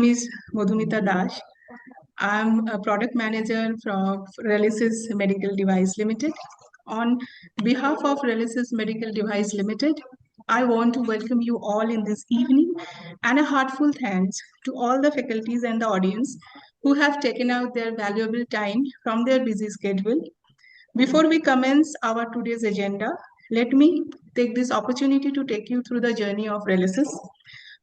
Is Madhumita Dash. I'm a product manager from Relisys Medical Device Limited. On behalf of Relisys Medical Device Limited, I want to welcome you all in this evening and a heartfelt thanks to all the faculties and the audience who have taken out their valuable time from their busy schedule. Before we commence our today's agenda, let me take this opportunity to take you through the journey of Relisys.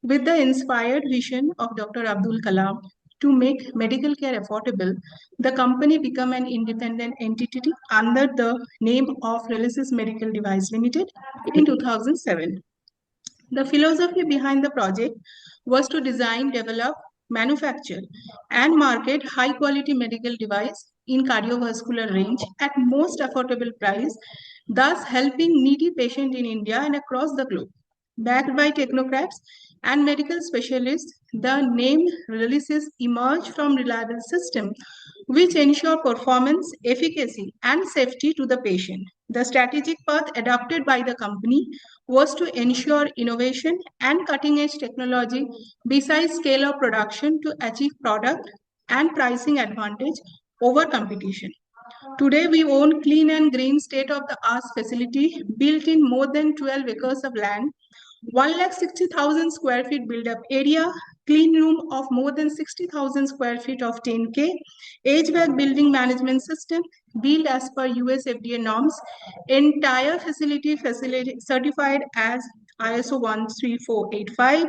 With the inspired vision of Dr. Abdul Kalam to make medical care affordable, the company became an independent entity under the name of Relisys Medical Device Limited in 2007. The philosophy behind the project was to design, develop, manufacture, and market high-quality medical device in cardiovascular range at most affordable price, thus helping needy patients in India and across the globe. Backed by technocrats and medical specialists, the name releases emerge from reliable system which ensure performance, efficacy, and safety to the patient. The strategic path adopted by the company was to ensure innovation and cutting-edge technology besides scale of production to achieve product and pricing advantage over competition. Today, we own clean and green state-of-the-art facility built in more than 12 acres of land, 160,000 square feet build-up area, clean room of more than 60,000 square feet of 10K, HVAC building management system built as per US FDA norms, entire facility certified as ISO 13485.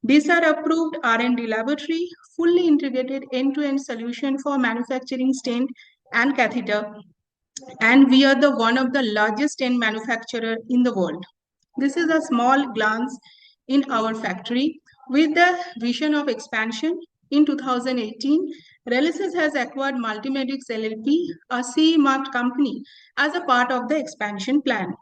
These are approved R&D laboratory, fully integrated end-to-end solution for manufacturing stent and catheter, and we are the one of the largest stent manufacturer in the world. This is a small glance in our factory. With the vision of expansion, in 2018, Relisys has acquired Multimedics LLP, a CE-marked company, as a part of the expansion plan.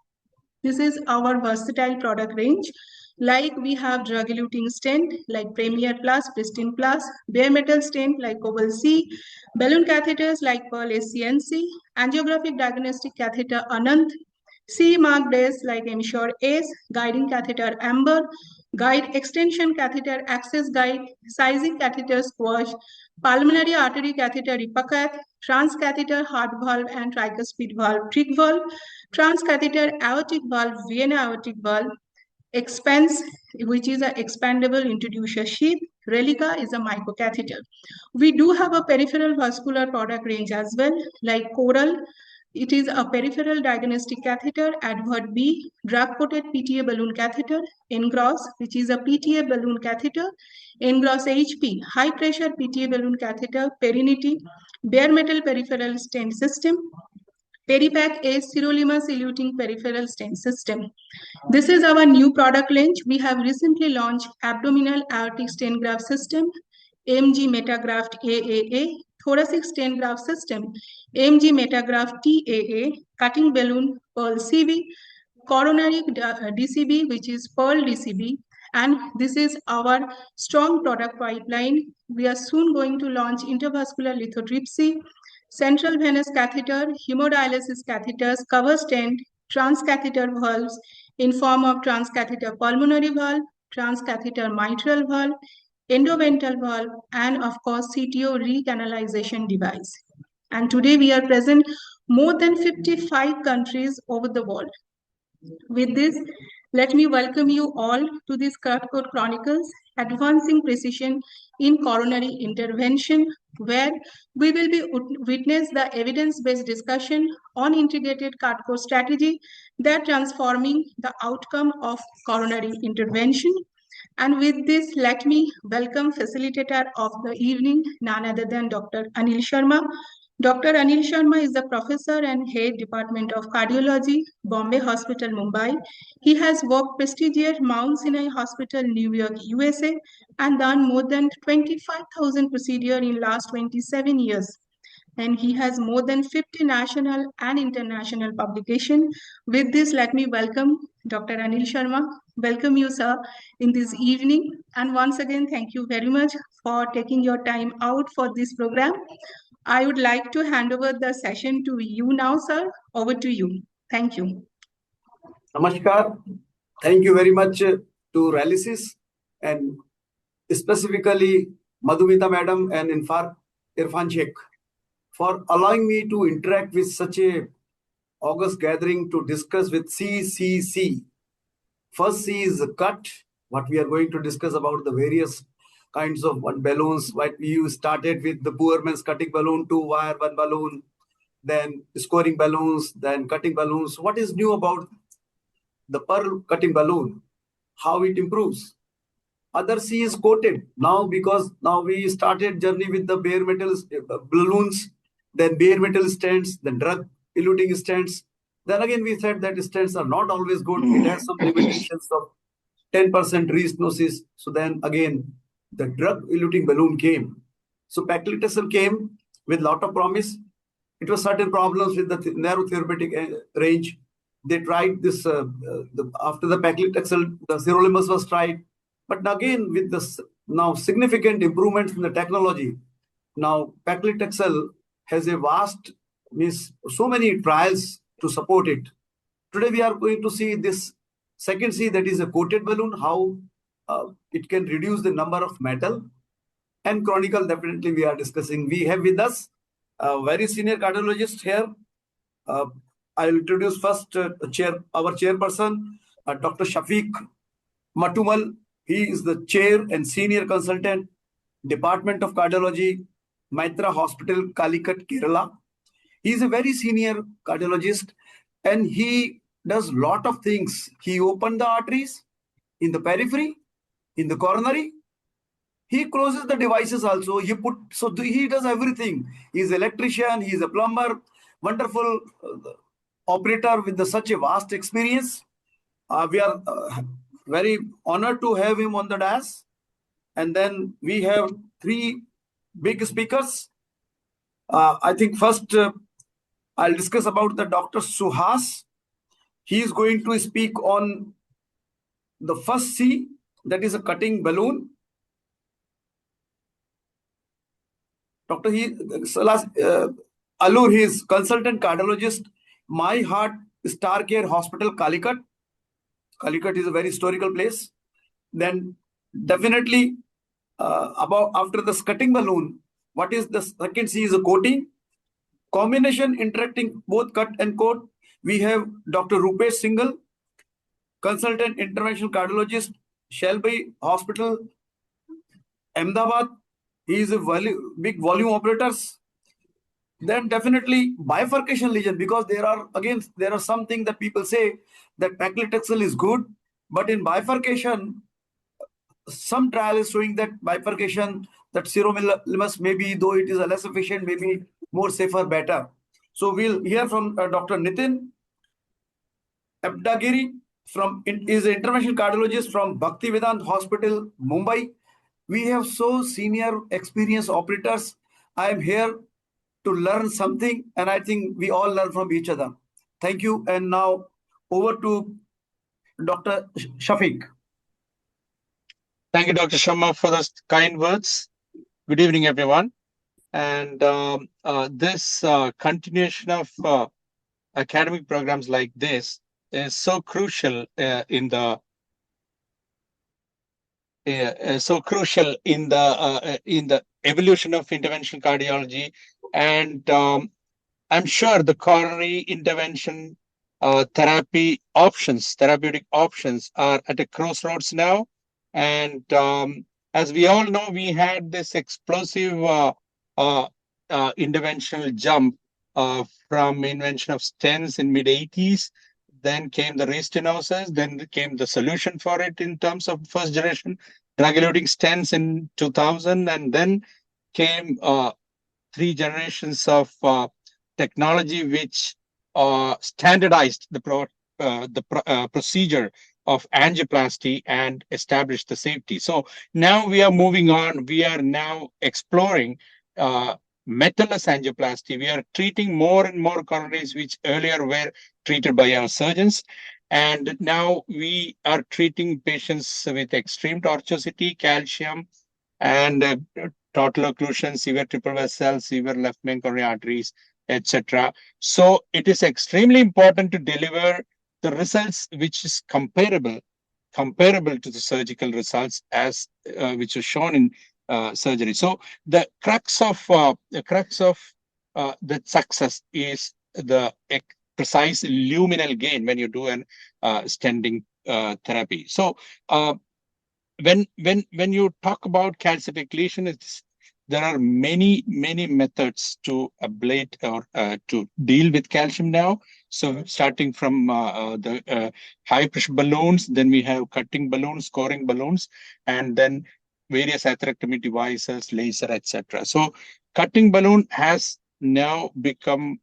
This is our versatile product range. Like we have drug-eluting stent like Premier Plus, Pristine Plus, bare metal stent like Cobalt C, balloon catheters like Pearl SCNC, angiographic diagnostic catheter Anant, CE-marked ACE like Ensure ACE, guiding catheter Amber, guide extension catheter Access Guide, sizing catheter Squash, pulmonary artery catheter Ipacath, transcatheter heart valve and tricuspid valve Trig valve, transcatheter aortic valve Vienna aortic valve, Expanse, which is an expandable introducer sheath. Relica is a microcatheter. We do have a peripheral vascular product range as well, like Coral. It is a peripheral diagnostic catheter, Advert B, drug-coated PTA balloon catheter, Engross, which is a PTA balloon catheter, Engross HP, high-pressure PTA balloon catheter, Perinity, bare metal peripheral stent system, Peripack is sirolimus eluting peripheral stent system. This is our new product range. We have recently launched abdominal aortic stent graft system, AMG Metagraft AAA, thoracic stent graft system, AMG Metagraft TAA, cutting balloon Pearl CV, coronary DCB, which is Pearl DCB, and this is our strong product pipeline. We are soon going to launch intravascular lithotripsy, central venous catheter, hemodialysis catheters, cover stent, transcatheter valves in form of transcatheter pulmonary valve, transcatheter mitral valve, endoventral valve, and of course CTO recanalization device. And today we are present more than 55 countries over the world. With this, let me welcome you all to this CUT COAT Chronicles, Advancing Precision in Coronary Intervention, where we will be witness the evidence-based discussion on integrated CUT COAT strategy that transforming the outcome of coronary intervention. And with this, let me welcome facilitator of the evening, none other than Dr. Anil Sharma. Dr. Anil Sharma is the professor and head Department of Cardiology, Bombay Hospital, Mumbai. He has worked prestigious Mount Sinai Hospital, New York, USA, and done more than 25,000 procedures in last 27 years. And he has more than 50 national and international publications. With this, let me welcome Dr. Anil Sharma. Welcome you, sir, in this evening. And once again, thank you very much for taking your time out for this program. I would like to hand over the session to you now, sir. Over to you. Thank you. Namaskar. Thank you very much to Relisys and specifically Madhumita Madam and Irfan Sheikh for allowing me to interact with such a august gathering to discuss with CCC. First C is cut, what we are going to discuss about the various kinds of balloons. What we started with the poor man's cutting balloon, 2 wire, 1 balloon, then scoring balloons, then cutting balloons. What is new about the per cutting balloon? How it improves? Other C is coated now, because now we started journey with the bare metal balloons, then bare metal stents, then drug eluting stents. Then again we said that stents are not always good. It has some limitations of 10% restenosis. So then again the drug eluting balloon came. So paclitaxel came with lot of promise. It was certain problems with the narrow therapeutic range. They tried this after the paclitaxel, the sirolimus was tried. But again, with this now significant improvements in the technology, now paclitaxel has a vast, means so many trials to support it. Today we are going to see this second C, that is a coated balloon, how it can reduce the number of metal. And chronicle, definitely we are discussing. We have with us a very senior cardiologist here. I'll introduce first our chairperson, Dr. Shafeeq Mattummal. He is the chair and senior consultant, Department of Cardiology, Meitra Hospital, Calicut, Kerala. He is a very senior cardiologist and he does lot of things. He opened the arteries in the periphery, in the coronary. He closes the devices also. He does everything. He's an electrician, he's a plumber, wonderful operator with such a vast experience. We are very honored to have him on the dais. And then we have 3 big speakers. I think first I'll discuss about the Dr. Suhas. He is going to speak on the first C, that is a cutting balloon. Dr. Alur, he is consultant cardiologist, My Heart Star Care Hospital, Calicut. Calicut is a very historical place. Then definitely after the cutting balloon, what is the second C is a coating. Combination interacting both cut and coat. We have Dr. Rupesh Singhal, consultant interventional cardiologist, Shelby Hospital, Ahmedabad. He is a big volume operators. Then definitely bifurcation lesion, because there are something that people say that paclitaxel is good, but in bifurcation, some trial is showing that bifurcation, that sirolimus maybe, though it is a less efficient, maybe more safer, better. So we'll hear from Dr. Nitin Abdagiri, is an interventional cardiologist from Bhaktivedanta Hospital, Mumbai. We have so senior experienced operators. I am here to learn something, and I think we all learn from each other. Thank you. And now over to Dr. Shafeeq. Thank you, Dr. Sharma, for those kind words. Good evening, everyone. And this continuation of academic programs like this is so crucial in the evolution of interventional cardiology. And I'm sure the coronary intervention therapeutic options are at a crossroads now. And as we all know, we had this explosive interventional jump from invention of stents in mid-80s. Then came the restenosis, then came the solution for it in terms of first generation drug-eluting stents in 2000, and then came 3 generations of technology which standardized the procedure of angioplasty and established the safety. So now we are moving on. We are now exploring metalless angioplasty. We are treating more and more coronaries which earlier were treated by our surgeons. And now we are treating patients with extreme tortuosity, calcium, and total occlusion, severe triple vessel, severe left main coronary arteries, etc. So it is extremely important to deliver the results which is comparable to the surgical results, as which is shown in surgery. So the crux of the success is the precise luminal gain when you do an stenting therapy. So when you talk about calcific lesion, there are many methods to ablate or to deal with calcium now. So starting from the high pressure balloons, then we have cutting balloons, scoring balloons, and then various atherectomy devices, laser, etc. So cutting balloon has now become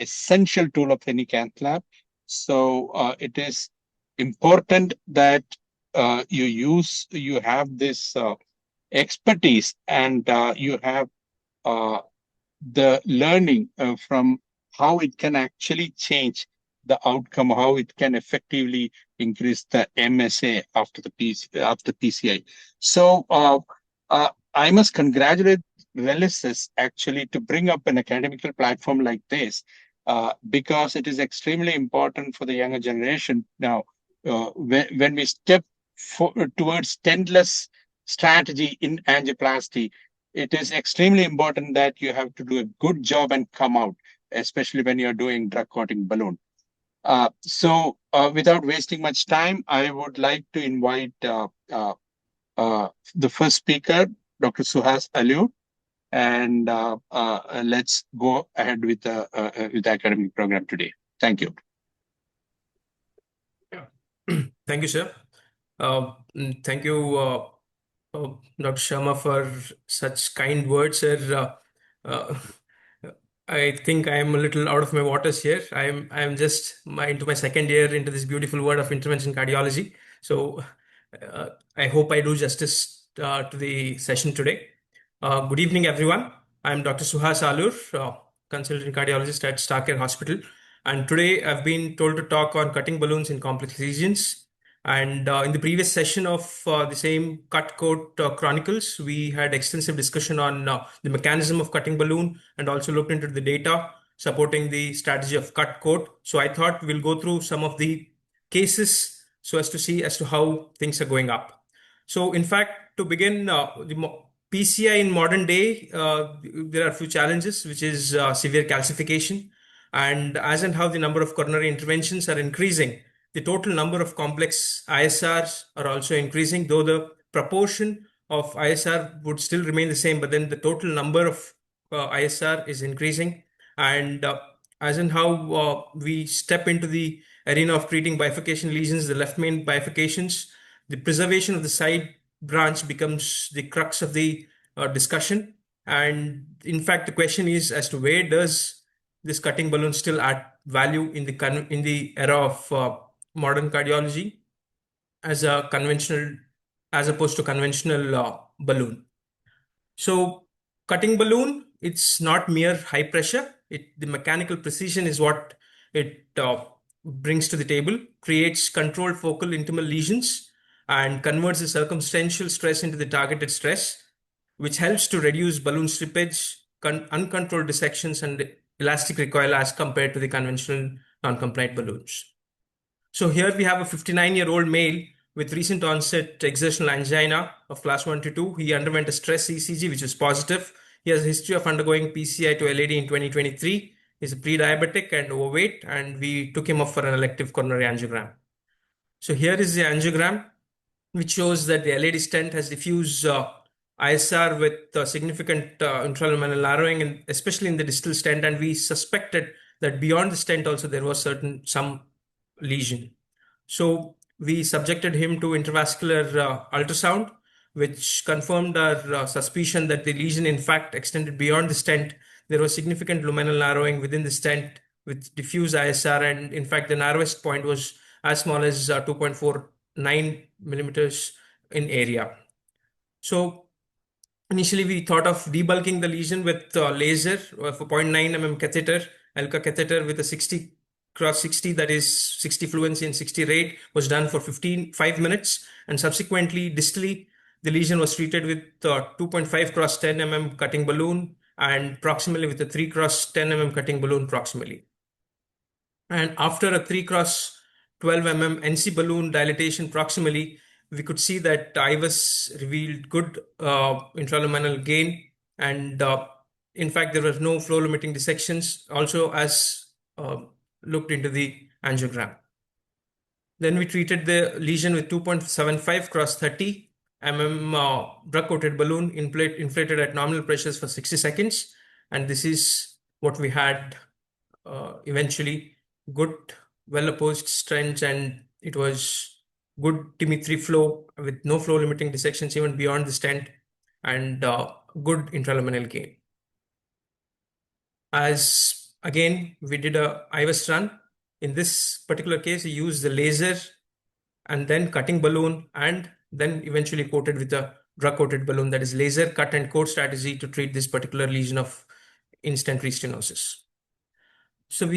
essential tool of any cath lab. So it is important that you have this expertise and you have the learning from how it can actually change the outcome, how it can effectively increase the MSA after PCI. So I must congratulate Relisys actually to bring up an academical platform like this because it is extremely important for the younger generation now. When we step towards tentless strategy in angioplasty, it is extremely important that you have to do a good job and come out, especially when you're doing drug-coating balloon. So without wasting much time, I would like to invite the first speaker, Dr. Suhas Aliur, and let's go ahead with the academic program today. Thank you. Thank you, sir. Thank you, Dr. Sharma, for such kind words, sir. I think I am a little out of my waters here. I am just into my second year into this beautiful world of intervention cardiology. So I hope I do justice to the session today. Good evening, everyone. I am Dr. Suhas Aliur, consultant cardiologist at Starcare Hospital. And today I've been told to talk on cutting balloons in complex lesions. And in the previous session of the same CUT COAT Chronicles, we had extensive discussion on the mechanism of cutting balloon and also looked into the data supporting the strategy of CUT COAT. So I thought we'll go through some of the cases so as to see as to how things are going up. So in fact, to begin, the PCI in modern day, there are a few challenges, which is severe calcification. And as and how the number of coronary interventions are increasing, the total number of complex ISRs are also increasing, though the proportion of ISR would still remain the same, but then the total number of ISR is increasing. And as and how we step into the arena of treating bifurcation lesions, the left main bifurcations, the preservation of the side branch becomes the crux of the discussion. And in fact, the question is as to where does this cutting balloon still add value in the era of modern cardiology as opposed to conventional balloon. So cutting balloon, it's not mere high pressure. The mechanical precision is what it brings to the table, creates controlled focal intimal lesions, and converts the circumstantial stress into the targeted stress, which helps to reduce balloon slippage, uncontrolled dissections, and elastic recoil as compared to the conventional non-compliant balloons. So here we have a 59-year-old male with recent onset exertional angina of class 1 to 2. He underwent a stress ECG, which is positive. He has a history of undergoing PCI to LAD in 2023. He's a pre-diabetic and overweight, and we took him off for an elective coronary angiogram. So here is the angiogram, which shows that the LAD stent has diffuse ISR with significant intraluminal narrowing, and especially in the distal stent. And we suspected that beyond the stent also there was some lesion. So we subjected him to intravascular ultrasound, which confirmed our suspicion that the lesion in fact extended beyond the stent. There was significant luminal narrowing within the stent with diffuse ISR, and in fact the narrowest point was as small as 2.49 millimeters in area. So initially we thought of debulking the lesion with laser for 0.9 mm catheter, Elka catheter with a 60 cross 60, that is 60 fluency and 60 rate, was done for 5 minutes, and subsequently distally the lesion was treated with 2.5 cross 10 mm cutting balloon and proximally with a 3 cross 10 mm cutting balloon proximally. And after a 3 cross 12 mm NC balloon dilatation proximally, we could see that IVUS revealed good intraluminal gain, and in fact, there was no flow-limiting dissections, also as looked into the angiogram. Then we treated the lesion with 2.75 cross 30 drug-coated balloon inflated at nominal pressures for 60 seconds. And this is what we had eventually. Good, well-opposed stents, and it was good T3 flow with no flow-limiting dissections even beyond the stent, and good intraluminal gain. As again, we did a IVUS run. In this particular case, we used the laser and then cutting balloon, and then eventually coated with a drug-coated balloon, that is laser cut and coat strategy, to treat this particular lesion of in-stent restenosis. So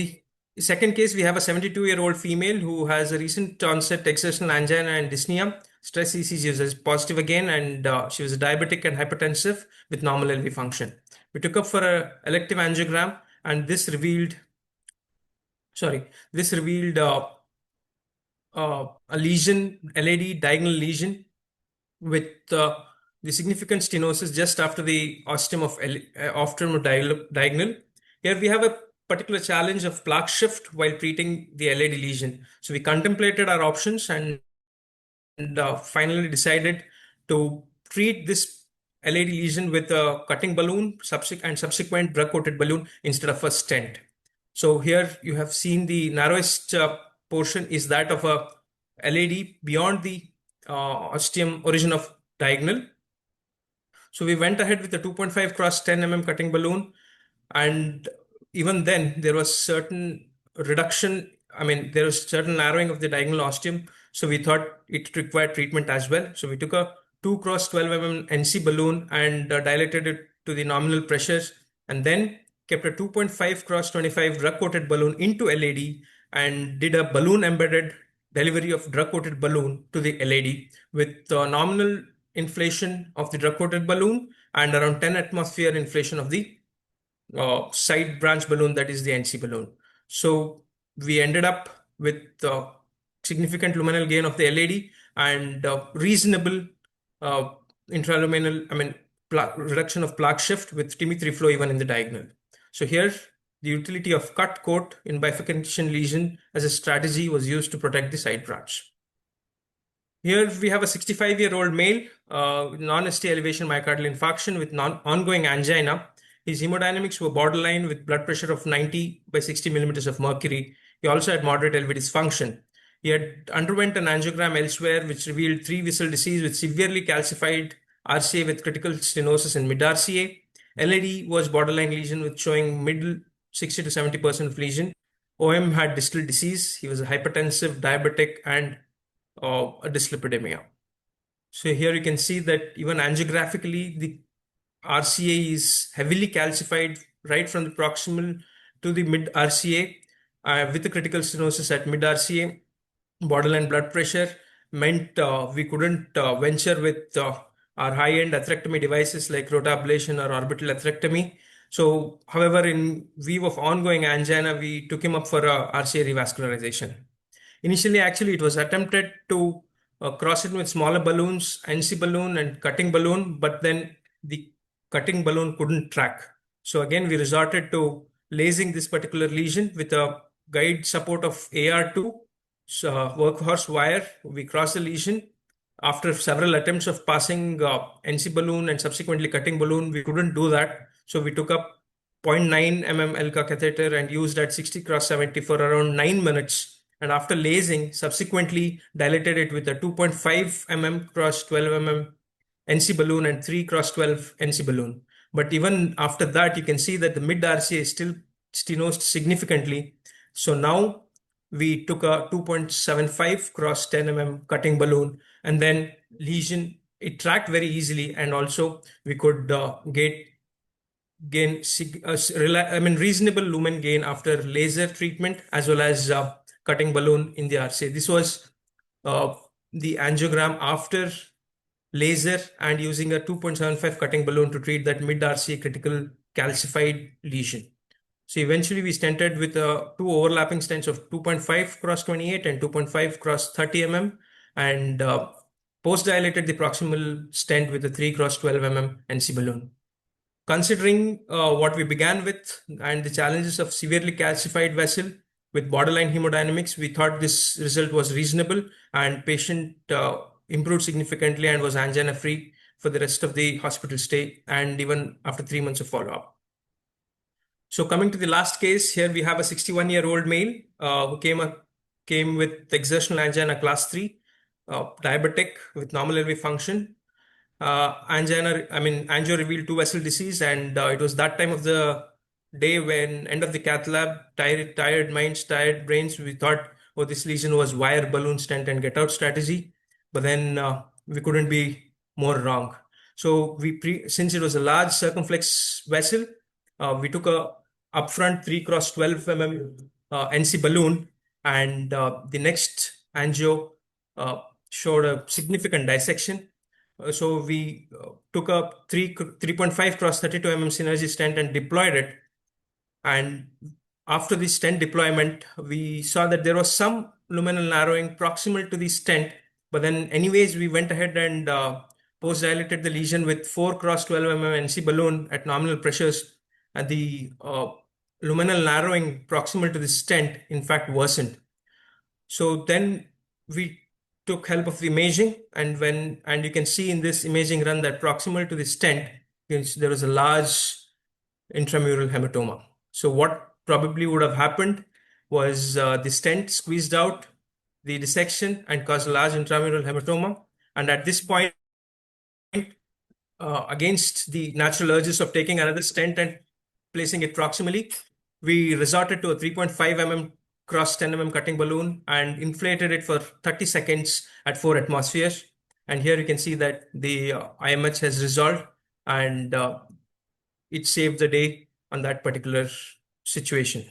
second case, we have a 72-year-old female who has a recent onset exertional angina and dyspnea. Stress ECG is positive again, and she was a diabetic and hypertensive with normal LV function. We took up for an elective angiogram, and this revealed a lesion, LAD diagonal lesion, with the significant stenosis just after the ostium of diagonal. Here we have a particular challenge of plaque shift while treating the LAD lesion. So we contemplated our options and finally decided to treat this LAD lesion with a cutting balloon and subsequent drug-coated balloon instead of a stent. So here you have seen the narrowest portion is that of a LAD beyond the ostium origin of diagonal. So we went ahead with the 2.5 cross 10 mm cutting balloon, and even then there was certain reduction. There was certain narrowing of the diagonal ostium. So we thought it required treatment as well. So we took a 2 cross 12 mm NC balloon and dilated it to the nominal pressures, and then kept a 2.5 cross 25 drug-coated balloon into LAD and did a balloon embedded delivery of drug-coated balloon to the LAD with nominal inflation of the drug-coated balloon and around 10 atmosphere inflation of the side branch balloon, that is the NC balloon. So we ended up with significant luminal gain of the LAD and reasonable intraluminal, reduction of plaque shift with T3 flow even in the diagonal. So here, the utility of cut coat in bifurcation lesion as a strategy was used to protect the side branch. Here we have a 65-year-old male, non-ST elevation myocardial infarction with ongoing angina. His hemodynamics were borderline with blood pressure of 90 by 60 millimeters of mercury. He also had moderate LV dysfunction. He had underwent an angiogram elsewhere, which revealed 3-vessel disease with severely calcified RCA with critical stenosis in mid-RCA. LAD was borderline lesion with showing middle 60 to 70% of lesion. OM had distal disease. He was a hypertensive, diabetic, and a dyslipidemia. So here you can see that even angiographically, the RCA is heavily calcified right from the proximal to the mid-RCA with the critical stenosis at mid-RCA. Borderline blood pressure meant we couldn't venture with our high-end atherectomy devices like rotablation or orbital atherectomy. So, however, in view of ongoing angina, we took him up for RCA revascularization. Initially, actually, it was attempted to cross it with smaller balloons, NC balloon and cutting balloon, but then the cutting balloon couldn't track. So again, we resorted to lasing this particular lesion with a guide support of AR2, workhorse wire. We crossed the lesion. After several attempts of passing NC balloon and subsequently cutting balloon, we couldn't do that. So we took up 0.9 mm ELCA catheter and used at 60 cross 70 for around 9 minutes. And after lasing, subsequently dilated it with a 2.5 mm cross 12 mm NC balloon and 3 cross 12 NC balloon. But even after that, you can see that the mid-RCA is still stenosed significantly. So now we took a 2.75 cross 10 mm cutting balloon, and then lesion, it tracked very easily, and also we could gain reasonable lumen gain after laser treatment as well as cutting balloon in the RCA. This was the angiogram after laser and using a 2.75 cutting balloon to treat that mid-RCA critical calcified lesion. So eventually we stented with two overlapping stents of 2.5 cross 28 and 2.5 cross 30 mm, and post-dilated the proximal stent with a 3x12 mm NC balloon. Considering what we began with and the challenges of severely calcified vessel with borderline hemodynamics, we thought this result was reasonable and patient improved significantly and was angina-free for the rest of the hospital stay and even after 3 months of follow-up. So coming to the last case, here we have a 61-year-old male who came with exertional angina class 3, diabetic with normal LV function. Angio revealed two vessel disease, and it was that time of the day when end of the cath lab, tired minds, tired brains, we thought, oh, this lesion was wire, balloon, stent, and get out strategy. But then we couldn't be more wrong. So since it was a large circumflex vessel, we took a upfront 3x12 mm NC balloon, and the next angio showed a significant dissection. So we took a 3.5 cross 32 mm synergy stent and deployed it. And after the stent deployment, we saw that there was some luminal narrowing proximal to the stent. But then anyways, we went ahead and post-dilated the lesion with 4 cross 12 mm NC balloon at nominal pressures. And the luminal narrowing proximal to the stent, in fact, worsened. So then we took help of the imaging, and you can see in this imaging run that proximal to the stent, there was a large intramural hematoma. So what probably would have happened was the stent squeezed out the dissection and caused a large intramural hematoma. And at this point, against the natural urges of taking another stent and placing it proximally, we resorted to a 3.5 mm cross 10 mm cutting balloon and inflated it for 30 seconds at 4 atmospheres. And here you can see that the IMH has resolved, and it saved the day on that particular situation.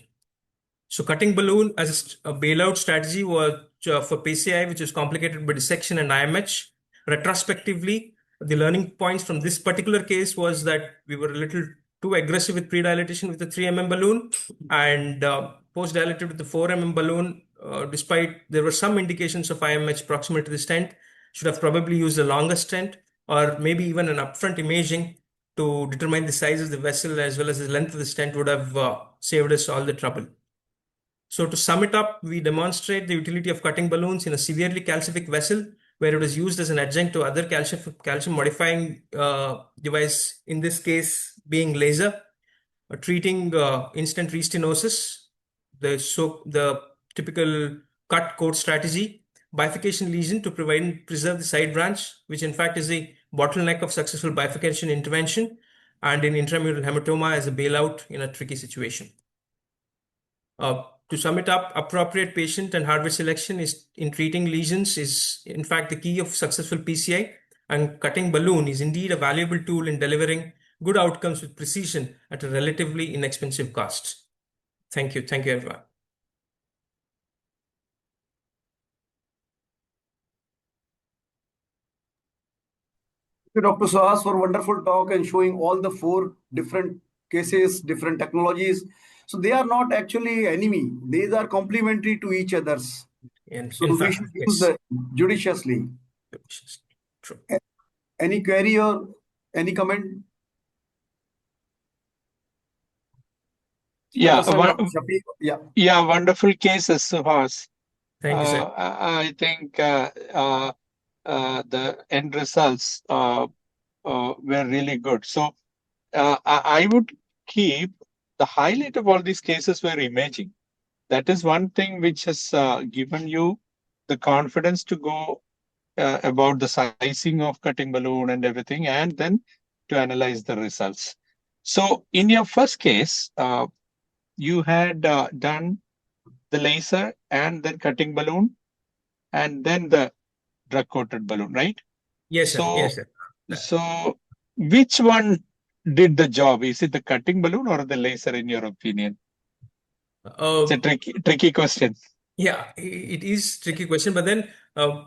So cutting balloon as a bailout strategy was for PCI, which is complicated by dissection and IMH. Retrospectively, the learning points from this particular case was that we were a little too aggressive with pre-dilatation with the 3 mm balloon, and post-dilated with the 4 mm balloon, despite there were some indications of IMH proximal to the stent, should have probably used a longer stent or maybe even an upfront imaging to determine the size of the vessel as well as the length of the stent would have saved us all the trouble. So to sum it up, we demonstrate the utility of cutting balloons in a severely calcific vessel where it was used as an adjunct to other calcium modifying device, in this case being laser, treating instant restenosis, the typical cut coat strategy, bifurcation lesion to preserve the side branch, which in fact is the bottleneck of successful bifurcation intervention, and in intramural hematoma as a bailout in a tricky situation. To sum it up, appropriate patient and hardware selection in treating lesions is in fact the key of successful PCI, and cutting balloon is indeed a valuable tool in delivering good outcomes with precision at a relatively inexpensive cost. Thank you. Thank you, everyone. Thank you, Dr. Suhas, for a wonderful talk and showing all the 4 different cases, different technologies. So they are not actually enemy. These are complementary to each other's. So we should use them judiciously. True. Any query or any comment? Yeah, Shafeeq, yeah, wonderful cases, Suhas. Thank you, sir. I think the end results were really good. So I would keep the highlight of all these cases were imaging. That is one thing which has given you the confidence to go about the sizing of cutting balloon and everything, and then to analyze the results. So in your first case, you had done the laser and then cutting balloon and then the drug coated balloon, right? Yes, sir. So, yes, sir. So which one did the job? Is it the cutting balloon or the laser, in your opinion? It's a tricky question. Yeah, it is a tricky question. But then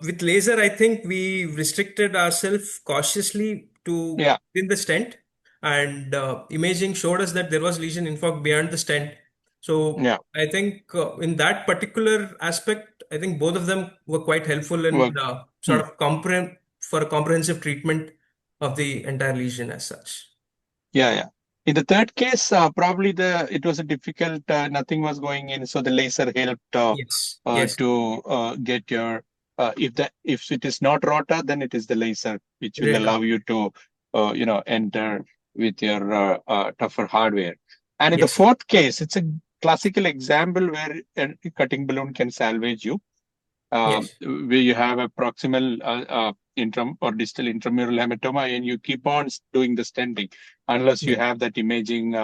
with laser, I think we restricted ourselves cautiously to within the stent, and imaging showed us that there was lesion in fact beyond the stent. So I think in that particular aspect, I think both of them were quite helpful in sort of for a comprehensive treatment of the entire lesion as such. Yeah. In the third case, probably it was a difficult, nothing was going in, so the laser helped Yes. to get your, if it is not rota, then it is the laser which will Right. allow you to, enter with your tougher hardware. And in the Yes. fourth case, it's a classical example where a cutting balloon can salvage you. Yes. Where you have a proximal intram or distal intramural hematoma, and you keep on doing the stenting unless you Yeah. have that imaging,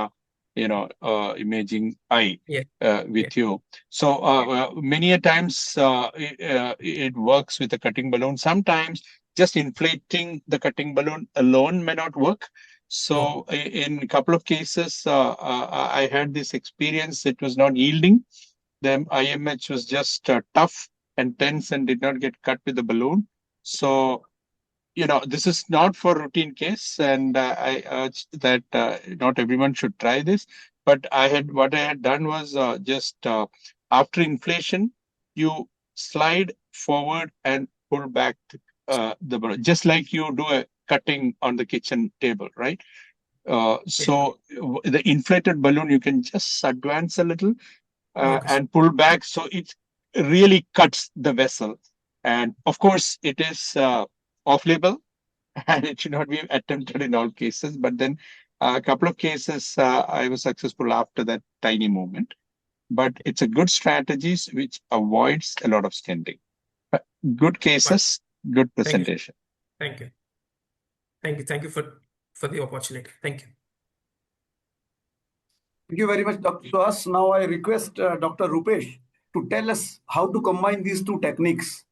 imaging eye Yeah. with you. So many a times it works with a cutting balloon. Sometimes just inflating the cutting balloon alone may not work. So in a couple of cases, I had this experience. It was not yielding. The IMH was just tough and tense and did not get cut with the balloon. So, this is not for routine case, and I urge that not everyone should try this. But what I had done was just after inflation, you slide forward and pull back the balloon, just like you do a cutting on the kitchen table, right? So the inflated balloon, you can just advance a little and pull back, so it really cuts the vessel. And of course, it is off-label, and it should not be attempted in all cases. But then a couple of cases, I was successful after that tiny movement. But it's a good strategy which avoids a lot of stenting. Good cases, good presentation. Thank you. Thank you for the opportunity. Thank you. Thank you very much, Dr. Suhas. Now I request Dr. Rupesh to tell us how to combine these two techniques.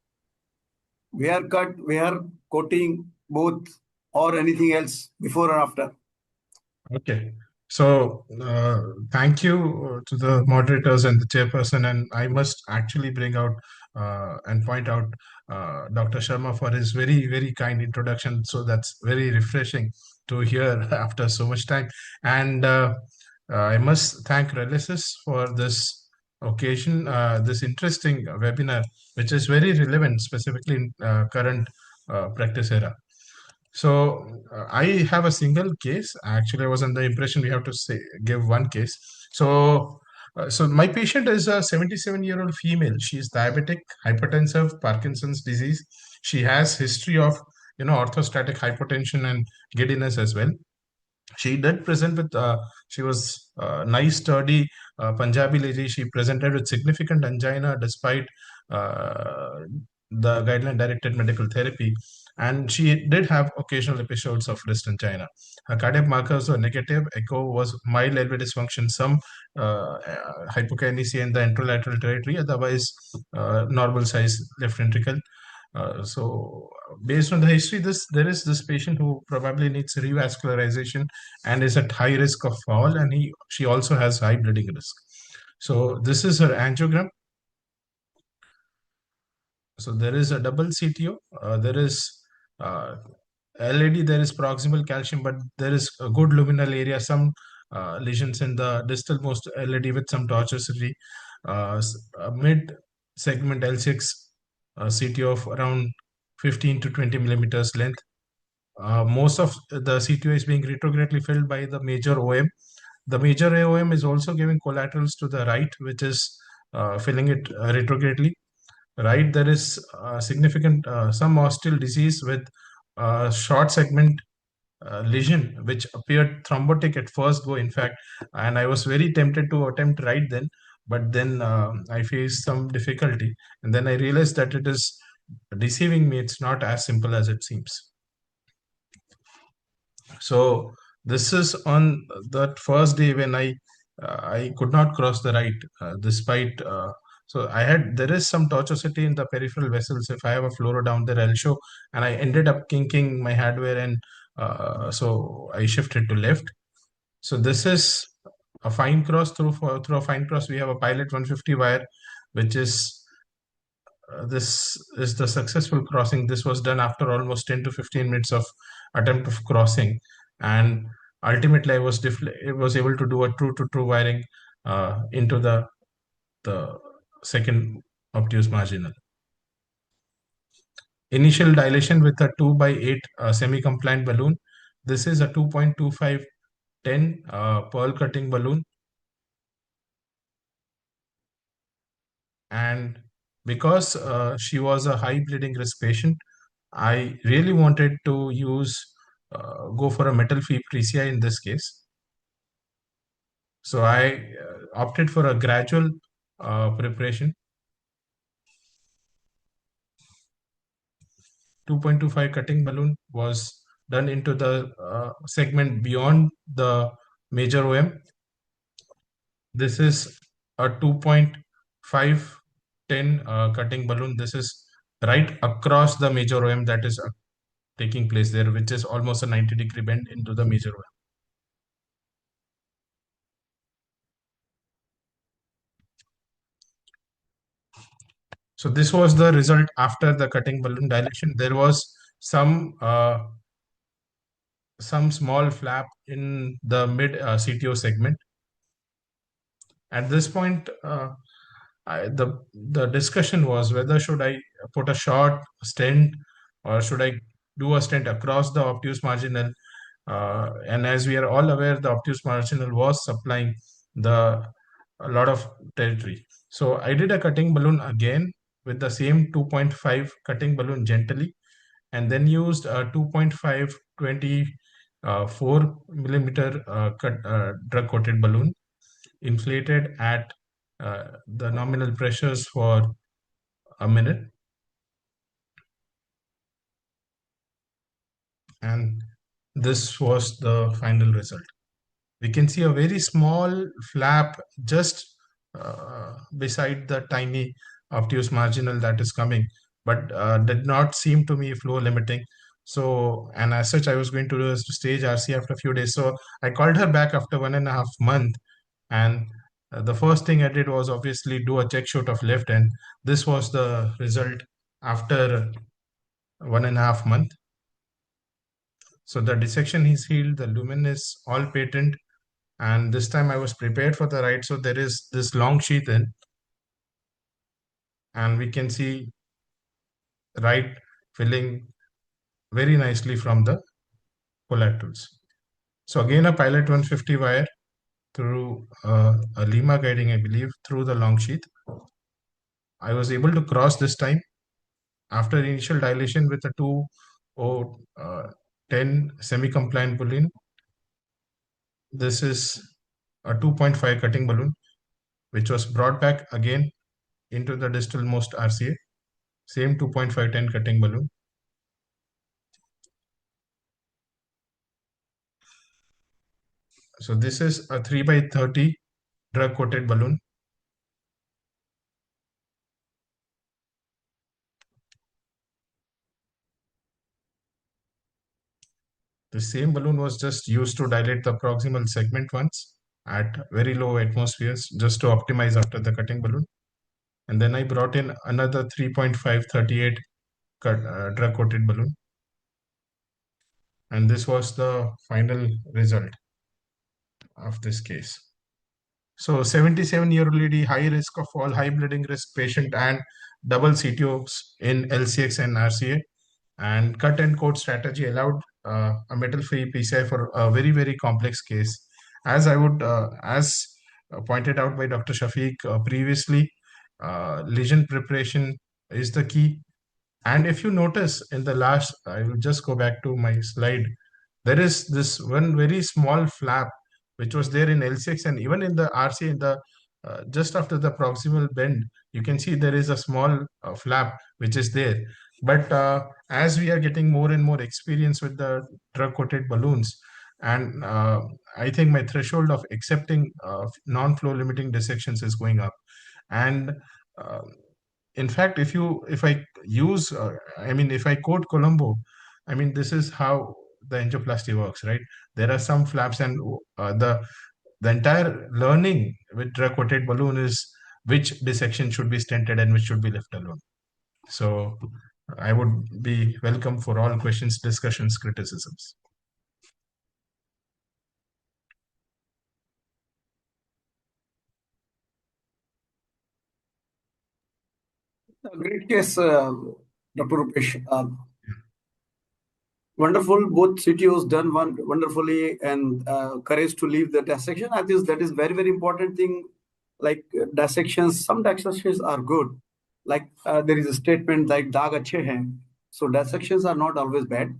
Wear cut, wear coating, both, or anything else before or after. Okay. So thank you to the moderators and the chairperson. And I must actually bring out and point out Dr. Sharma for his very, very kind introduction. So that's very refreshing to hear after so much time. And I must thank Relicis for this occasion, this interesting webinar, which is very relevant, specifically in current practice era. So I have a single case. Actually, I was under the impression we have to give one case. So my patient is a 77-year-old female. She is diabetic, hypertensive, Parkinson's disease. She has history of orthostatic hypotension and giddiness as well. She did present with, she was nice, sturdy Punjabi lady. She presented with significant angina despite the guideline-directed medical therapy. And she did have occasional episodes of wrist angina. Her cardiac markers were negative. Echo was mild LV dysfunction, some hypokinesia in the anterolateral territory, otherwise normal size left ventricle. So based on the history, there is this patient who probably needs revascularization and is at high risk of fall, and she also has high bleeding risk. So this is her angiogram. So there is a double CTO. There is LAD, there is proximal calcium, but there is a good luminal area, some lesions in the distal most LAD with some tortuosity, mid segment L6 CTO of around 15 to 20 millimeters length. Most of the CTO is being retrogradely filled by the major OM. The major AOM is also giving collaterals to the right, which is filling it retrogradely. Right, there is significant some osteal disease with short segment lesion, which appeared thrombotic at first go, in fact, and I was very tempted to attempt right then, but then I faced some difficulty, and then I realized that it is deceiving me. It's not as simple as it seems. So this is on that first day when I could not cross the right despite so there is some tortuosity in the peripheral vessels. If I have a fluoro down there, I'll show, and I ended up kinking my hardware, and so I shifted to left. So this is a fine cross. Through a fine cross we have a pilot 150 wire, which is this is the successful crossing. This was done after almost 10 to 15 minutes of attempt of crossing, and ultimately I was able to do a true to true wiring into the second obtuse marginal. initial dilation with a 2/8 semi-compliant balloon. This is a 2.2510 pearl cutting balloon. And because she was a high bleeding risk patient, I really wanted to go for a metal-free PCI in this case. So I opted for a gradual preparation. 2.25 cutting balloon was done into the segment beyond the major OM. This is a 2.510 cutting balloon. This is right across the major OM that is taking place there, which is almost a 90-degree bend into the major OM. So this was the result after the cutting balloon dilation. There was some small flap in the mid CTO segment. At this point, the discussion was whether should I put a short stent or should I do a stent across the obtuse marginal. And as we are all aware, the obtuse marginal was supplying a lot of territory. So I did a cutting balloon again with the same 2.5 cutting balloon gently, and then used a 2.5 4 millimeter drug coated balloon inflated at the nominal pressures for a minute. And this was the final result. We can see a very small flap just beside the tiny obtuse marginal that is coming, but did not seem to me flow limiting. So, and as such, I was going to do a stage RC after a few days. So I called her back after 1.5 months, and the first thing I did was obviously do a check shoot of left, and this was the result after 1.5 months. So the dissection is healed, the lumen is all patent, and this time I was prepared for the right. So there is this long sheath in, and we can see right filling very nicely from the collaterals. So again, a pilot 150 wire through a Lima guiding, I believe, through the long sheath. I was able to cross this time after initial dilation with a 2.10 semi-compliant balloon. This is a 2.5 cutting balloon, which was brought back again into the distal most RCA, same 2.510 cutting balloon. So this is a 3/30 drug coated balloon. The same balloon was just used to dilate the proximal segment once at very low atmospheres, just to optimize after the cutting balloon. And then I brought in another 3.538 drug coated balloon. And this was the final result of this case. So 77-year-old lady, high risk of all, high bleeding risk patient, and double CTOs in LCX and RCA. And cut and coat strategy allowed a metal-free PCI for a very, very complex case. As pointed out by Dr. Shafeeq previously, lesion preparation is the key. And if you notice in the last, I will just go back to my slide. There is this one very small flap which was there in L6 and even in the RC in the just after the proximal bend, you can see there is a small flap which is there. But as we are getting more and more experience with the drug-coated balloons, and I think my threshold of accepting non-flow limiting dissections is going up. And in fact, if I use, if I coat Colombo, this is how the angioplasty works, right? There are some flaps, and the entire learning with drug-coated balloon is which dissection should be stented and which should be left alone. So I would be welcome for all questions, discussions, criticisms. A great case, Dr. Rupesh, wonderful. Both CTOs done wonderfully, and courage to leave the dissection. I think that is very, very important thing. Like dissections, some dissections are good. Like there is a statement like "daag achhe hain," so dissections are not always bad,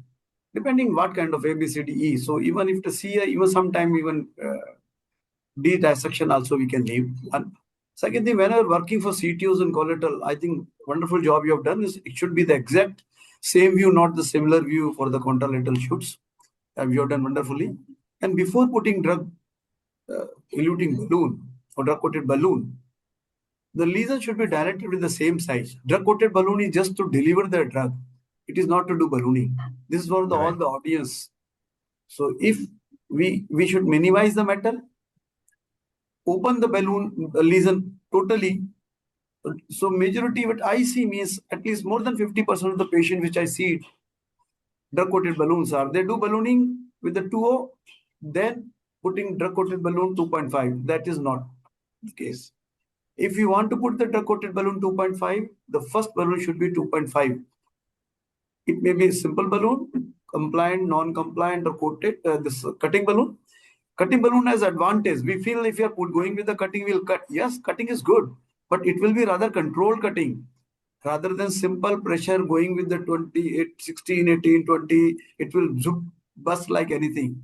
depending what kind of A, B, C, D, E. So even if the C, even sometime even D dissection also we can leave. And second thing, when you're working for CTOs and collateral, I think wonderful job you have done is it should be the exact same view, not the similar view for the contralateral shoots. And you have done wonderfully. And before putting drug eluting balloon or drug coated balloon, the lesion should be directed with the same size. Drug coated balloon is just to deliver the drug. It is not to do ballooning. This is for the, all the audience. So if we should minimize the metal, open the balloon lesion totally. So majority what I see means at least more than 50% of the patient which I see drug-coated balloons are, they do ballooning with the 2O, then putting drug-coated balloon 2.5. That is not the case. If you want to put the drug-coated balloon 2.5, the first balloon should be 2.5. It may be a simple balloon, compliant, non-compliant, or coated, this cutting balloon. Cutting balloon has advantage. We feel if you are going with the cutting, we'll cut. Yes, cutting is good, but it will be rather controlled cutting. Rather than simple pressure going with the 28, 16, 18, 20, it will zoop, bust like anything.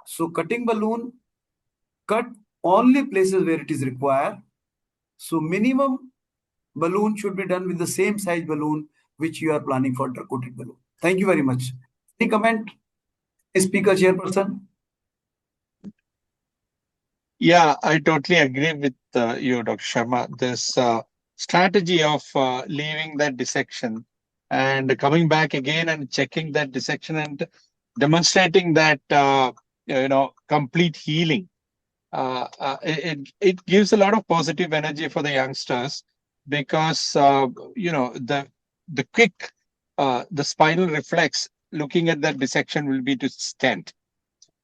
So cutting balloon, cut only places where it is required. So minimum balloon should be done with the same size balloon which you are planning for drug-coated balloon. Thank you very much. Any comment, Speaker, Chairperson? Yeah, I totally agree with you, Dr. Sharma. This strategy of leaving that dissection and coming back again and checking that dissection and demonstrating that complete healing. It gives a lot of positive energy for the youngsters because the quick the spinal reflex looking at that dissection will be to stent.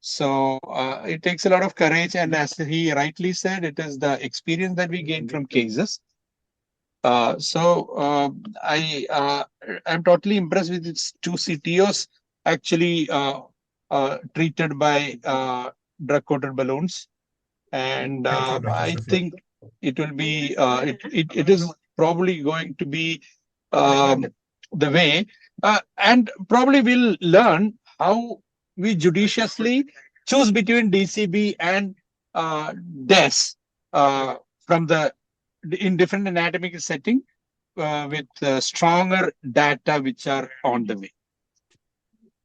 So it takes a lot of courage, and as he rightly said, it is the experience that we gain from cases. I'm totally impressed with its two CTOs actually treated by drug-coated balloons, and Thank you, Dr. I Shafeeq. think it will be it is probably going to be the way, and probably we'll learn how we judiciously choose between DCB and DES from the in different anatomical setting with stronger data which are on the way.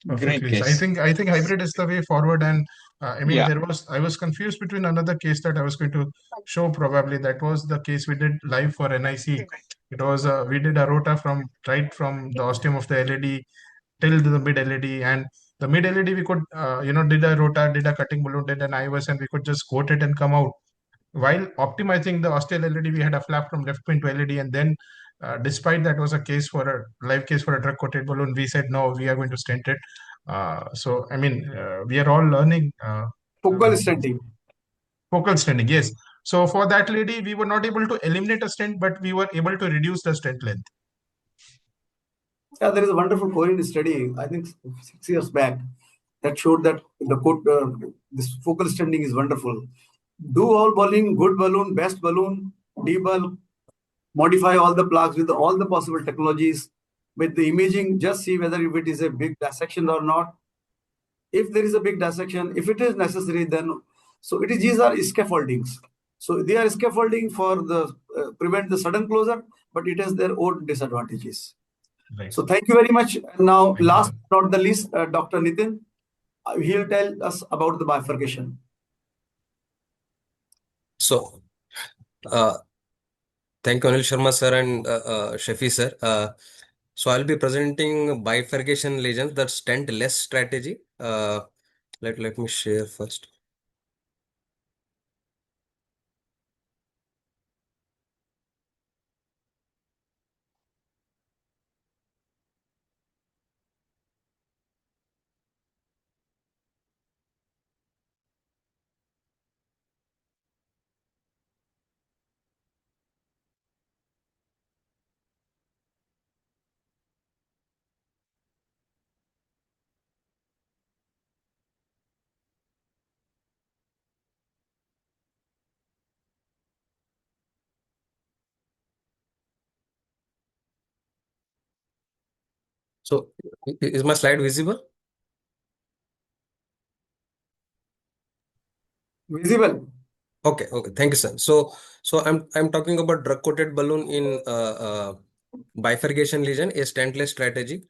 Great Perfectly. So case. I think hybrid is the way forward. And I mean, Yeah. I was confused between another case that I was going to show probably. That was the case we did live for NIC. It was we did a rota from right from the ostium of the LAD till the mid LAD, and the mid LAD we could did a rota, did a cutting balloon, did an IVS, and we could just quote it and come out. While optimizing the ostial LAD, we had a flap from left pin to LAD, and then despite that was a case for a live case for a drug coated balloon, we said no, we are going to stent it. So I mean, we are all learning. Focal stenting. Focal stenting, yes. So for that lady, we were not able to eliminate a stent, but we were able to reduce the stent length. Yeah, there is a wonderful Korean study, I think 6 years back, that showed that this focal stenting is wonderful. Do all balloon, good balloon, best balloon, debulk, modify all the plaques with all the possible technologies. With the imaging, just see whether if it is a big dissection or not. If there is a big dissection, if it is necessary, then so it is these are scaffoldings. So they are scaffolding for the prevent the sudden closure, but it has their own disadvantages. Right. So thank you very much. Now, Thank you, last sir. but not the least, Dr. Nitin, he'll tell us about the bifurcation. So, thank you, Anil Sharma sir and Shafeeq sir. So I'll be presenting bifurcation lesions, that stent less strategy. Let me share first. So is my slide visible? Visible. Okay, okay. Thank you, sir. So I'm talking about drug-coated balloon in bifurcation lesion, a stentless strategy.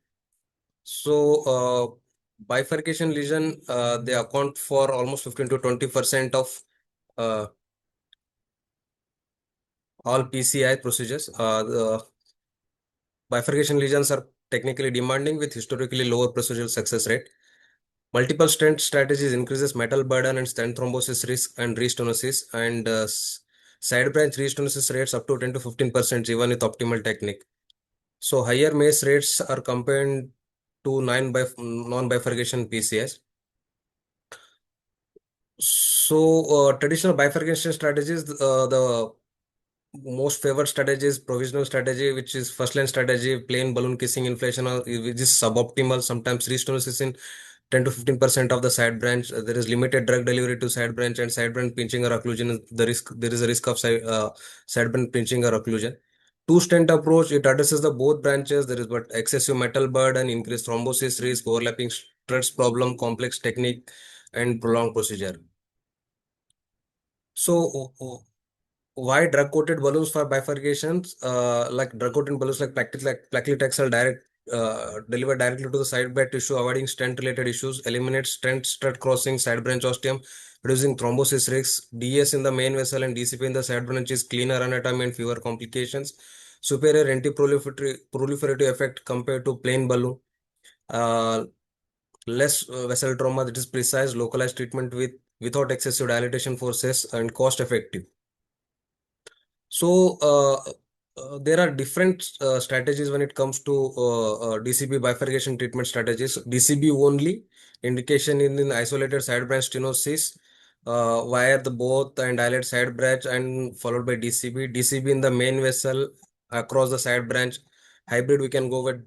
So bifurcation lesion, they account for almost 15 to 20% of uh, all PCI procedures. The bifurcation lesions are technically demanding with historically lower procedural success rate. Multiple stent strategies increases metal burden and stent thrombosis risk and restenosis, and side branch restenosis rates up to 10 to 15% even with optimal technique. So higher MACE rates are compared to non-bifurcation PCS. So traditional bifurcation strategies, the most favored strategy is provisional strategy, which is first line strategy, plain balloon kissing inflation, which is suboptimal. Sometimes restenosis in 10 to 15% of the side branch. There is limited drug delivery to side branch, and side branch pinching or occlusion. There is a risk of side branch pinching or occlusion. Two stent approach, it addresses the both branches. There is but excessive metal burden, increased thrombosis risk, overlapping stress problem, complex technique, and prolonged procedure. So why drug coated balloons for bifurcations? Like drug coated balloons like paclitaxel direct deliver directly to the side bed tissue, avoiding stent related issues, eliminate stent strut crossing, side branch ostium, reducing thrombosis risks. DS in the main vessel and DCP in the side branch is cleaner anatomy and fewer complications. Superior anti-proliferative effect compared to plain balloon. Less vessel trauma, that is precise localized treatment without excessive dilatation forces and cost effective. So there are different strategies when it comes to DCB bifurcation treatment strategies. DCB only indication in isolated side branch stenosis, wire the both and dilate side branch and followed by DCB. DCB in the main vessel across the side branch. Hybrid we can go with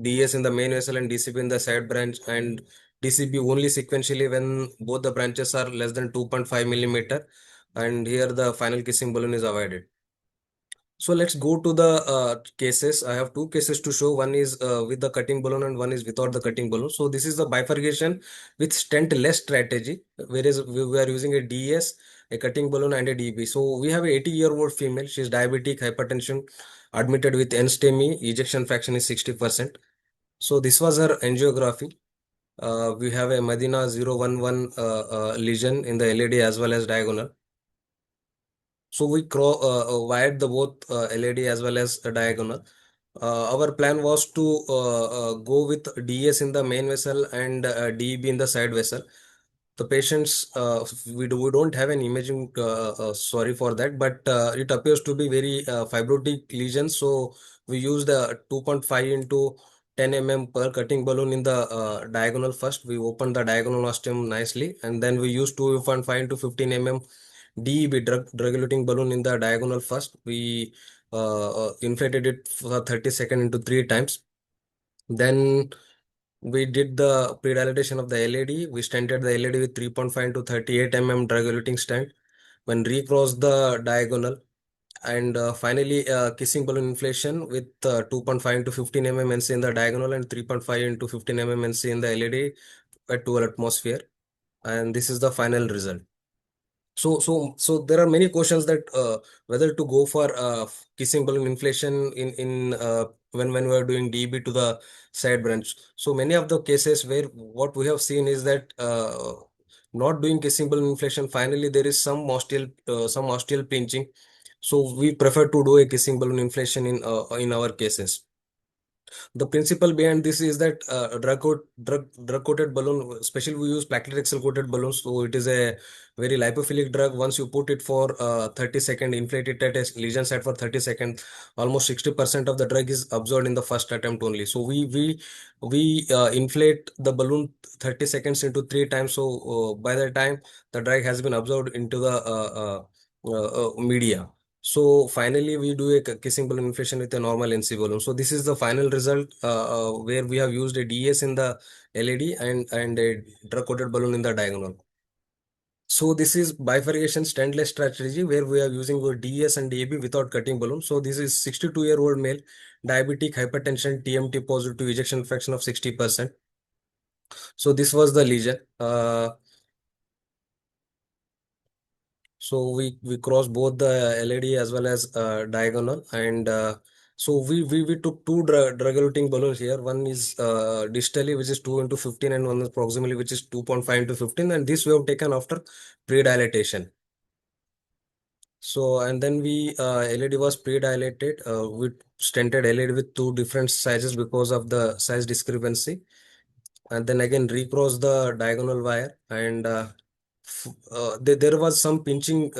DS in the main vessel and DCB in the side branch, and DCB only sequentially when both the branches are less than 2.5 millimeter, and here the final kissing balloon is avoided. So let's go to the cases. I have two cases to show. One is with the cutting balloon and one is without the cutting balloon. So this is the bifurcation with stent-less strategy, whereas we are using a DS, a cutting balloon, and a DB. So we have a 80-year-old female. She is diabetic, hypertension, admitted with NSTEMI. Ejection fraction is 60%. So this was her angiography. We have a Medina 011 lesion in the LAD as well as diagonal. So we wired the both LAD as well as diagonal. Our plan was to go with DS in the main vessel and DEB in the side vessel. The patients, we don't have an imaging, sorry for that, but it appears to be very fibrotic lesions. So we used the 2.5 into 10 per cutting balloon in the diagonal first. We opened the diagonal ostium nicely, and then we used 2.5 into 15 DEB drug-eluting balloon in the diagonal first. We inflated it for 30 seconds into 3 times. Then we did the pre-dilatation of the LAD. We stented the LAD with 3.5 into 38 drug-eluting stent. When recrossed the diagonal, and finally kissing balloon inflation with 2.5 into 15 NC in the diagonal and 3.5 into 15 NC in the LAD at 12 atmosphere. And this is the final result. So there are many questions that whether to go for kissing balloon inflation in when we are doing DB to the side branch. So many of the cases where what we have seen is that not doing kissing balloon inflation, finally there is some osteal pinching. So we prefer to do a kissing balloon inflation in our cases. The principle behind this is that drug coated balloon, especially we use paclitaxel coated balloons, so it is a very lipophilic drug. Once you put it for 30 seconds, inflate it at a lesion site for 30 seconds, almost 60% of the drug is absorbed in the first attempt only. So we inflate the balloon 30 seconds into 3 times. So by the time the drug has been absorbed into the media. So finally, we do a kissing balloon inflation with a normal NC balloon. So this is the final result where we have used a DS in the LAD and a drug-coated balloon in the diagonal. So this is bifurcation stentless strategy where we are using DES and DAB without cutting balloon. So this is 62-year-old male, diabetic, hypertension, TMT positive, ejection fraction of 60%. So this was the lesion. So we crossed both the LAD as well as diagonal, and so we took two drug-eluting balloons here. One is distally, which is 2 into 15, and one is proximally, which is 2.5 into 15, and this we have taken after pre-dilatation. So and then we LAD was pre-dilated. We stented LAD with two different sizes because of the size discrepancy, and then again recross the diagonal wire, and there was some pinching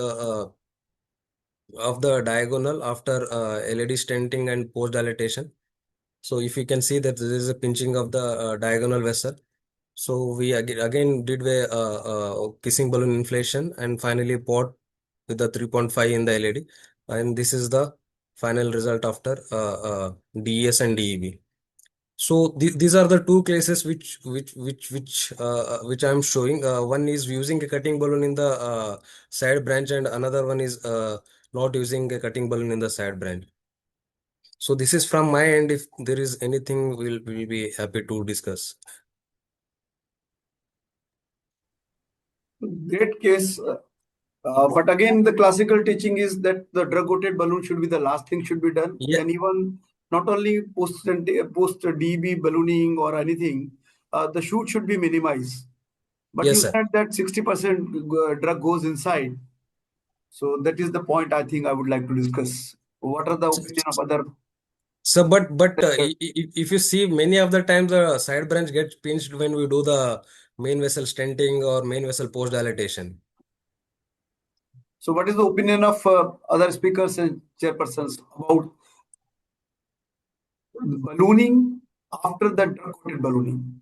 of the diagonal after LAD stenting and post dilatation. So if you can see that there is a pinching of the diagonal vessel. So we again did a kissing balloon inflation and finally poured with the 3.5 in the LAD, and this is the final result after DES and DEB. So these are the two cases which I am showing. One is using a cutting balloon in the side branch, and another one is not using a cutting balloon in the side branch. So this is from my end. If there is anything, we'll be happy to discuss. Great case. But again, the classical teaching is that the drug-coated balloon should be the last thing should be done. Yeah. And even not only post DB ballooning or anything, the shoot should be minimized. But Yes, you sir. said that 60% drug goes inside. So that is the point I think I would like to discuss. What are the opinion of other? So, but if you see, many of the times the side branch gets pinched when we do the main vessel stenting or main vessel post dilatation. So what is the opinion of other speakers and chairpersons about ballooning after the drug-coated ballooning?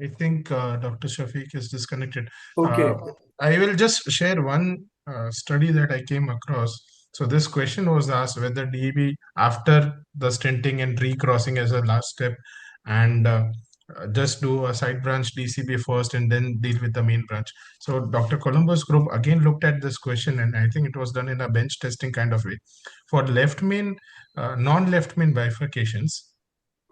I think Dr. Shafeeq is disconnected. Okay. I will just share one study that I came across. So this question was asked whether DEB after the stenting and recrossing as a last step, and just do a side branch DCB first and then deal with the main branch. So Dr. Colombo's group again looked at this question, and I think it was done in a bench testing kind of way. For left main, non-left main bifurcations,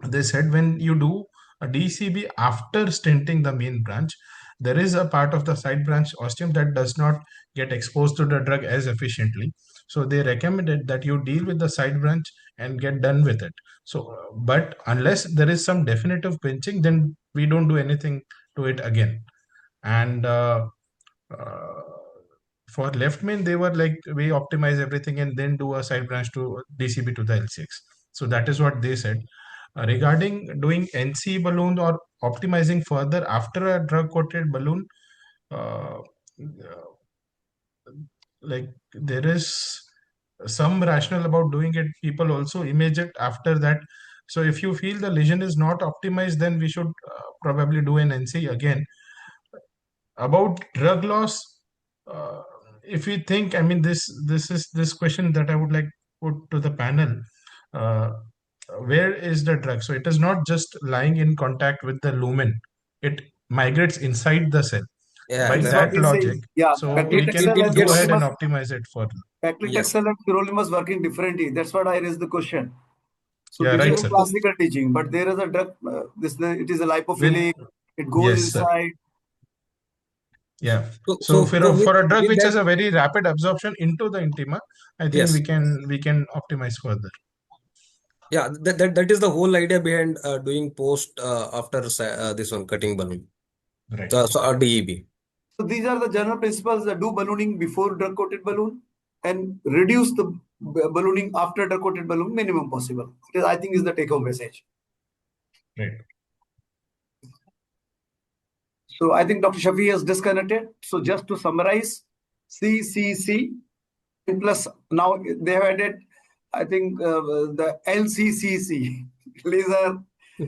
they said when you do a DCB after stenting the main branch, there is a part of the side branch ostium that does not get exposed to the drug as efficiently. So they recommended that you deal with the side branch and get done with it. So, but unless there is some definitive pinching, then we don't do anything to it again. And for left main, they were like, we optimize everything and then do a side branch to DCB to the L6. So that is what they said. Regarding doing NC balloon or optimizing further after a drug coated balloon, uh, like there is some rationale about doing it. People also image it after that. So if you feel the lesion is not optimized, then we should probably do an NC again. About drug loss, uh, if we think, I mean, this is this question that I would like put to the panel. Uh, where is the drug? So it is not just lying in contact with the lumen; it migrates inside the cell. Yeah, By This is what that we say. logic, Yeah, so we can paclitaxel it and go ahead gets, and sirolimus, optimize it further. yes. paclitaxel and sirolimus working differently. That's what I raised the question. So Yeah, this right, is a sir. classical teaching, but there is a drug. It is a With lipophilic. It goes yes, sir. inside. Yeah. So, So with for a drug which that, has a very rapid absorption into the intima, I think yes. we can optimize further. Yeah, that is the whole idea behind doing post after this one cutting balloon. Right. So DEB. So these are the general principles that do ballooning before drug-coated balloon and reduce the ballooning after drug-coated balloon minimum possible. It is, I think, is the take-home message. Right. So I think Dr. Shafeeq has disconnected. So just to summarize, CCC and plus now they have added, I think, the LCCC laser.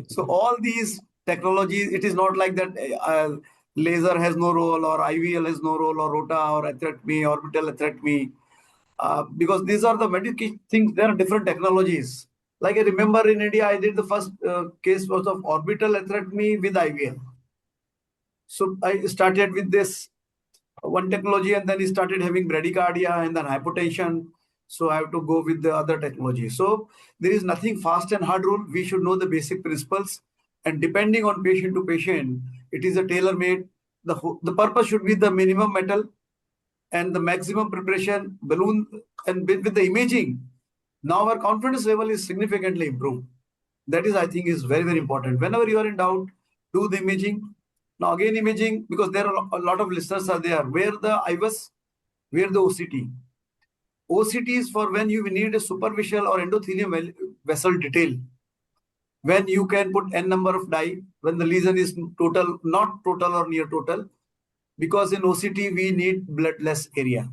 So all these technologies, it is not like that laser has no role or IVL has no role or rota or atherectomy, orbital atherectomy. because these are the medical things. There are different technologies. Like I remember in India, I did the first case was of orbital atherectomy with IVL. So I started with this one technology, and then he started having bradycardia and then hypotension. So I have to go with the other technology. So there is nothing fast and hard rule. We should know the basic principles, and depending on patient to patient, it is a tailor-made. The purpose should be the minimum metal and the maximum preparation balloon, and with the imaging. Now our confidence level is significantly improved. That is, I think, is very, very important. Whenever you are in doubt, do the imaging. Now again, imaging, because there are a lot of listeners are there, where the IVUS, where the OCT. OCT is for when you need a superficial or endothelium vessel detail. When you can put n number of dye, when the lesion is total, not total or near total, because in OCT we need bloodless area.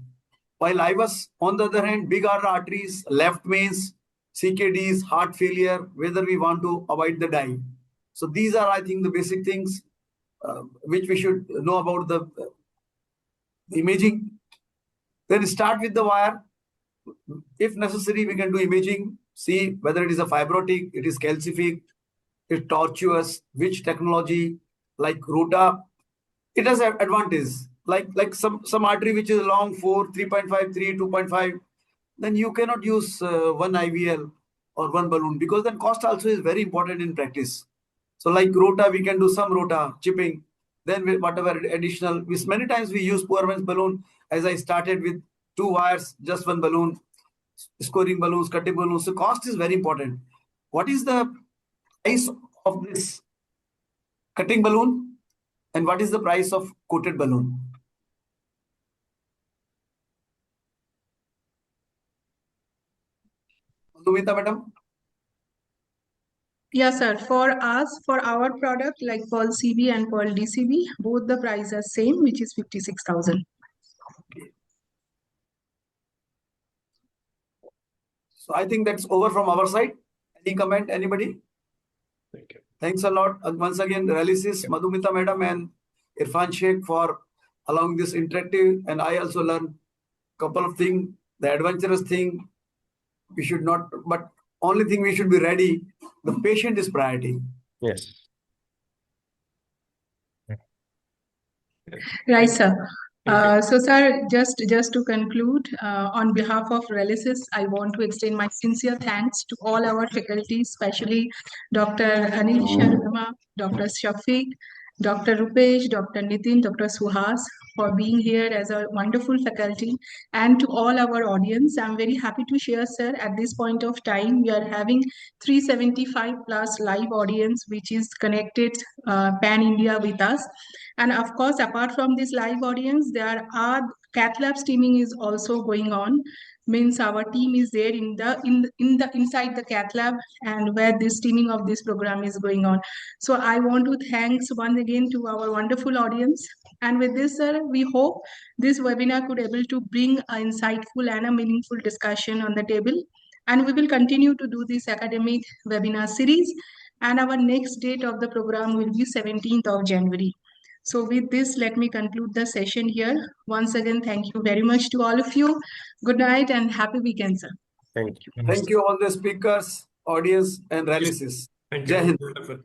While IVUS, on the other hand, big arteries, left mains, CKDs, heart failure, whether we want to avoid the dye. So these are, I think, the basic things which we should know about the imaging. Then start with the wire. If necessary, we can do imaging, see whether it is a fibrotic, it is calcific, it's tortuous, which technology, like Rota. It has an advantage. Like some artery which is long 4, 3.5, 3, 2.5, then you cannot use one IVL or one balloon, because then cost also is very important in practice. So like Rota, we can do some Rota chipping. Then whatever additional, many times we use poor man's balloon. As I started with 2 wires, just 1 balloon, scoring balloons, cutting balloons. So cost is very important. What is the price of this cutting balloon, and what is the price of coated balloon? Meitra, madam? Yes, sir. For us, for our product like Pearl CB and Pearl DCB, both the price are same, which is 56,000. So I think that's over from our side. Any comment, anybody? Thank you. Thanks a lot. Once again, Realisys, Madhumita madam and Irfan Sheikh for allowing this interactive. And I also learned a couple of things. The adventurous thing, we should not, but only thing we should be ready. The patient is priority. Yes. Right, sir. Thank So, sir, just to conclude, on behalf of Realisys, I want to extend my sincere thanks to all our faculty, especially Dr. Anil Sharma, Dr. Shafeeq, Dr. Rupesh, Dr. Nitin, Dr. Suhas, for being here as a wonderful faculty, and to all our audience. I'm very happy to share, sir, at this point of time, we are having 375 plus live audience, which is connected pan-India with us. And of course, apart from this live audience, there are cath lab streaming is also going on. Means our team is there inside the cath lab, and where this streaming of this program is going on. So I want to thanks once again to our wonderful audience. And with this, sir, we hope this webinar could able to bring an insightful and a meaningful discussion on the table. And we will continue to do this academic webinar series. And our next date of the program will be 17th of January. So with this, let me conclude the session here. Once again, thank you very much to all of you. Good night and happy weekend, sir. Thank you. Thank you all the speakers, audience, and Realisys. Thank Jai you. Hind. Wonderful.